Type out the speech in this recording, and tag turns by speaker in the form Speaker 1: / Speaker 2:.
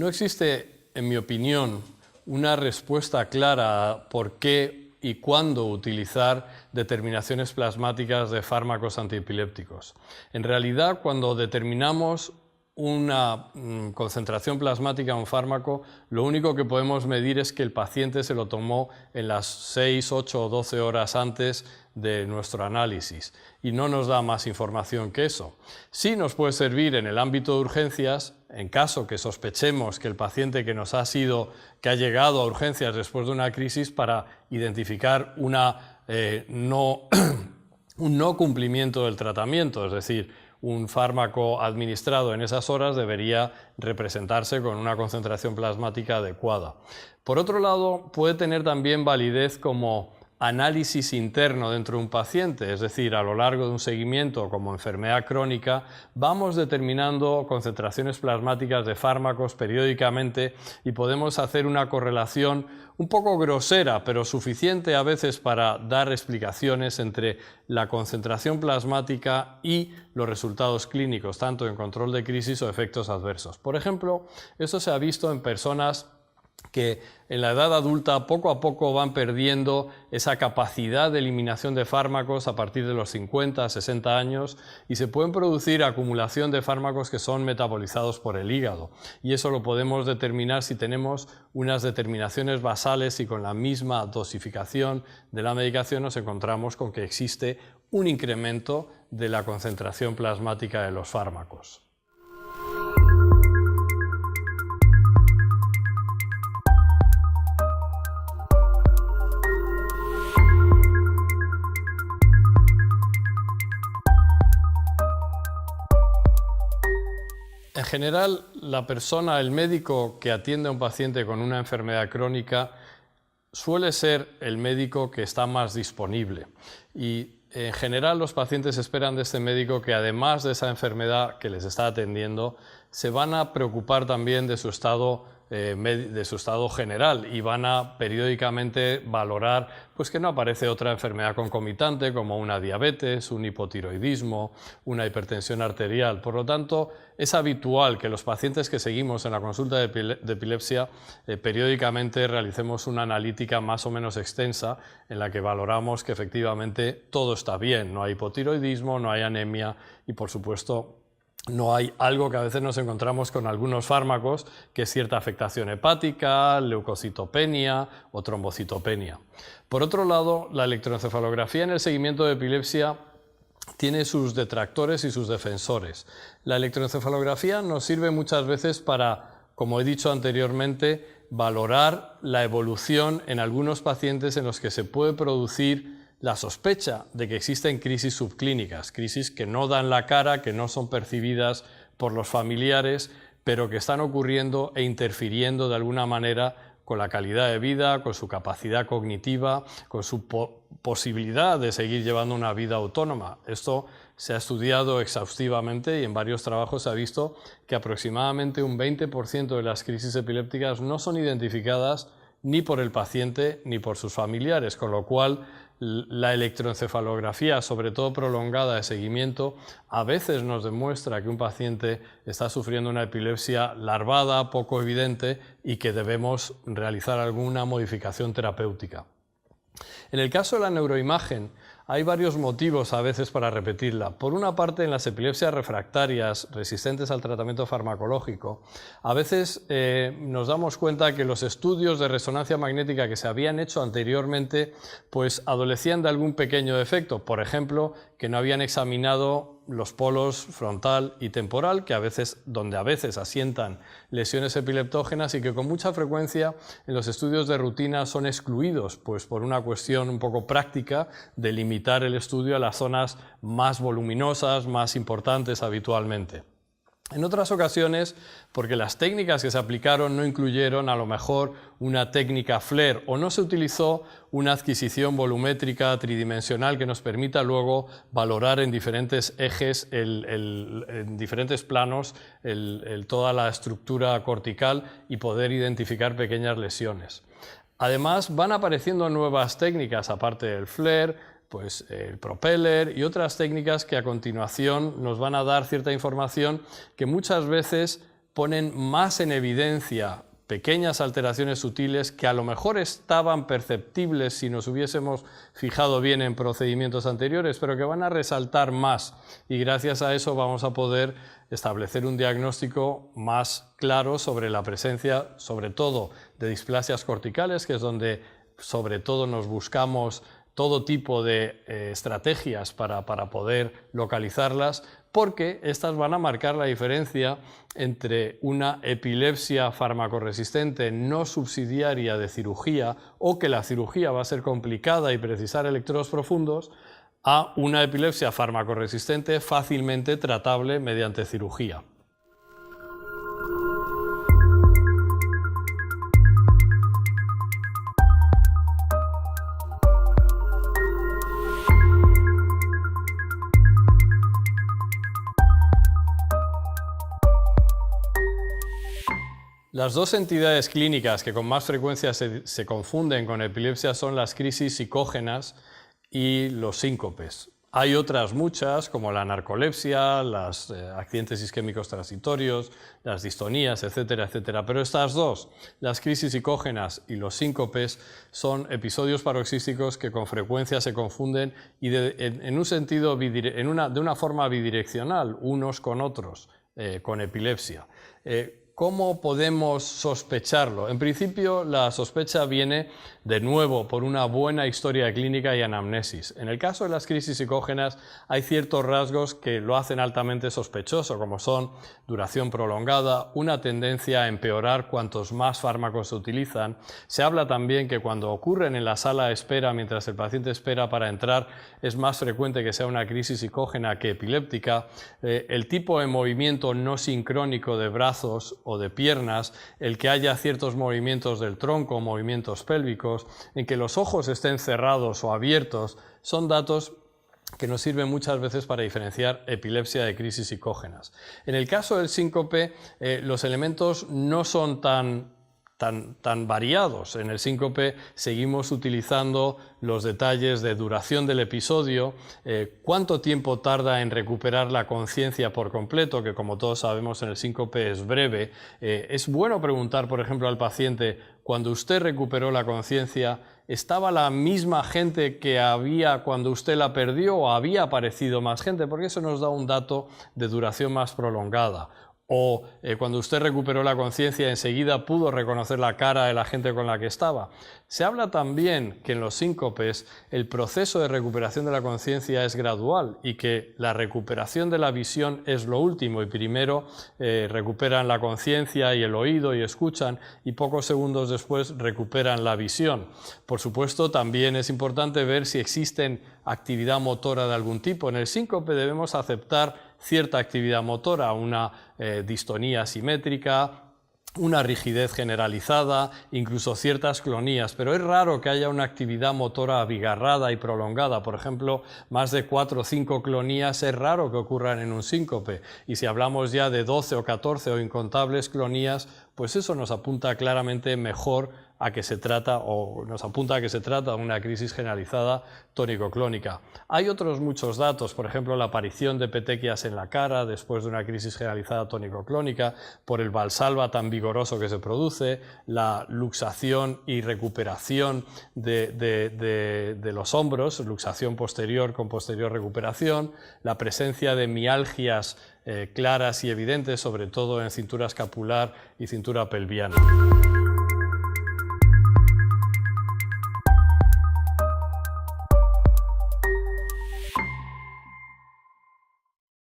Speaker 1: No existe, en mi opinión, una respuesta clara a por qué y cuándo utilizar determinaciones plasmáticas de fármacos antiepilépticos. En realidad, cuando determinamos una concentración plasmática de un fármaco, lo único que podemos medir es que el paciente se lo tomó en las 6, 8 o 12 horas antes de nuestro análisis y no nos da más información que eso. Sí nos puede servir en el ámbito de urgencias, en caso que sospechemos que el paciente que ha llegado a urgencias después de una crisis, para identificar un no cumplimiento del tratamiento, es decir, un fármaco administrado en esas horas debería representarse con una concentración plasmática adecuada. Por otro lado, puede tener también validez como análisis interno dentro de un paciente, es decir, a lo largo de un seguimiento como enfermedad crónica, vamos determinando concentraciones plasmáticas de fármacos periódicamente y podemos hacer una correlación un poco grosera, pero suficiente a veces para dar explicaciones entre la concentración plasmática y los resultados clínicos, tanto en control de crisis o efectos adversos. Por ejemplo, esto se ha visto en personas que en la edad adulta poco a poco van perdiendo esa capacidad de eliminación de fármacos a partir de los 50, 60 años y se pueden producir acumulación de fármacos que son metabolizados por el hígado. Y eso lo podemos determinar si tenemos unas determinaciones basales y con la misma dosificación de la medicación nos encontramos con que existe un incremento de la concentración plasmática de los fármacos. En general, el médico que atiende a un paciente con una enfermedad crónica suele ser el médico que está más disponible y en general los pacientes esperan de este médico que además de esa enfermedad que les está atendiendo se van a preocupar también de su estado general y van a periódicamente valorar que no aparece otra enfermedad concomitante como una diabetes, un hipotiroidismo, una hipertensión arterial. Por lo tanto, es habitual que los pacientes que seguimos en la consulta de epilepsia periódicamente realicemos una analítica más o menos extensa en la que valoramos que efectivamente todo está bien, no hay hipotiroidismo, no hay anemia y por supuesto no hay algo que a veces nos encontramos con algunos fármacos, que es cierta afectación hepática, leucocitopenia o trombocitopenia. Por otro lado, la electroencefalografía en el seguimiento de epilepsia tiene sus detractores y sus defensores. La electroencefalografía nos sirve muchas veces para, como he dicho anteriormente, valorar la evolución en algunos pacientes en los que se puede producir la sospecha de que existen crisis subclínicas, crisis que no dan la cara, que no son percibidas por los familiares, pero que están ocurriendo e interfiriendo de alguna manera con la calidad de vida, con su capacidad cognitiva, con su posibilidad de seguir llevando una vida autónoma. Esto se ha estudiado exhaustivamente y en varios trabajos se ha visto que aproximadamente un 20% de las crisis epilépticas no son identificadas ni por el paciente ni por sus familiares, con lo cual la electroencefalografía, sobre todo prolongada de seguimiento, a veces nos demuestra que un paciente está sufriendo una epilepsia larvada, poco evidente y que debemos realizar alguna modificación terapéutica. En el caso de la neuroimagen, hay varios motivos a veces para repetirla. Por una parte, en las epilepsias refractarias resistentes al tratamiento farmacológico, a veces nos damos cuenta que los estudios de resonancia magnética que se habían hecho anteriormente adolecían de algún pequeño defecto. Por ejemplo, que no habían examinado los polos frontal y temporal, donde a veces asientan lesiones epileptógenas y que con mucha frecuencia en los estudios de rutina son excluidos, por una cuestión un poco práctica de limitar el estudio a las zonas más voluminosas, más importantes habitualmente. En otras ocasiones, porque las técnicas que se aplicaron no incluyeron a lo mejor una técnica FLAIR o no se utilizó una adquisición volumétrica tridimensional que nos permita luego valorar en diferentes ejes, en diferentes planos, toda la estructura cortical y poder identificar pequeñas lesiones. Además, van apareciendo nuevas técnicas, aparte del FLAIR, el propeller y otras técnicas que a continuación nos van a dar cierta información que muchas veces ponen más en evidencia pequeñas alteraciones sutiles que a lo mejor estaban perceptibles si nos hubiésemos fijado bien en procedimientos anteriores, pero que van a resaltar más, y gracias a eso vamos a poder establecer un diagnóstico más claro sobre la presencia, sobre todo, de displasias corticales, que es donde sobre todo nos buscamos todo tipo de estrategias para poder localizarlas, porque estas van a marcar la diferencia entre una epilepsia farmacoresistente no subsidiaria de cirugía, o que la cirugía va a ser complicada y precisar electrodos profundos, a una epilepsia farmacoresistente fácilmente tratable mediante cirugía. Las dos entidades clínicas que con más frecuencia se confunden con epilepsia son las crisis psicógenas y los síncopes. Hay otras muchas, como la narcolepsia, los accidentes isquémicos transitorios, las distonías, etcétera, etcétera. Pero estas dos, las crisis psicógenas y los síncopes, son episodios paroxísticos que con frecuencia se confunden y de una forma bidireccional, unos con otros, con epilepsia. ¿Cómo podemos sospecharlo? En principio, la sospecha viene de nuevo por una buena historia clínica y anamnesis. En el caso de las crisis psicógenas hay ciertos rasgos que lo hacen altamente sospechoso, como son duración prolongada, una tendencia a empeorar cuantos más fármacos se utilizan. Se habla también que cuando ocurren en la sala de espera, mientras el paciente espera para entrar, es más frecuente que sea una crisis psicógena que epiléptica. El tipo de movimiento no sincrónico de brazos o de piernas, el que haya ciertos movimientos del tronco, movimientos pélvicos, en que los ojos estén cerrados o abiertos, son datos que nos sirven muchas veces para diferenciar epilepsia de crisis psicógenas. En el caso del síncope, los elementos no son tan variados. En el síncope seguimos utilizando los detalles de duración del episodio, cuánto tiempo tarda en recuperar la conciencia por completo, que como todos sabemos en el síncope es breve. Es bueno preguntar, por ejemplo, al paciente: cuando usted recuperó la conciencia, ¿estaba la misma gente que había cuando usted la perdió o había aparecido más gente? Porque eso nos da un dato de duración más prolongada. O cuando usted recuperó la conciencia, enseguida pudo reconocer la cara de la gente con la que estaba. Se habla también que en los síncopes el proceso de recuperación de la conciencia es gradual y que la recuperación de la visión es lo último, y primero recuperan la conciencia y el oído y escuchan, y pocos segundos después recuperan la visión. Por supuesto, también es importante ver si existen actividad motora de algún tipo. En el síncope debemos aceptar cierta actividad motora, una distonía simétrica, una rigidez generalizada, incluso ciertas clonías, pero es raro que haya una actividad motora abigarrada y prolongada. Por ejemplo, más de 4 o 5 clonías es raro que ocurran en un síncope, y si hablamos ya de 12 o 14 o incontables clonías, pues eso nos apunta claramente mejor a que se trata, o nos apunta a que se trata de una crisis generalizada tónico-clónica. Hay otros muchos datos, por ejemplo, la aparición de petequias en la cara después de una crisis generalizada tónico-clónica, por el valsalva tan vigoroso que se produce, la luxación y recuperación de los hombros, luxación posterior con posterior recuperación, la presencia de mialgias claras y evidentes, sobre todo en cintura escapular y cintura pelviana.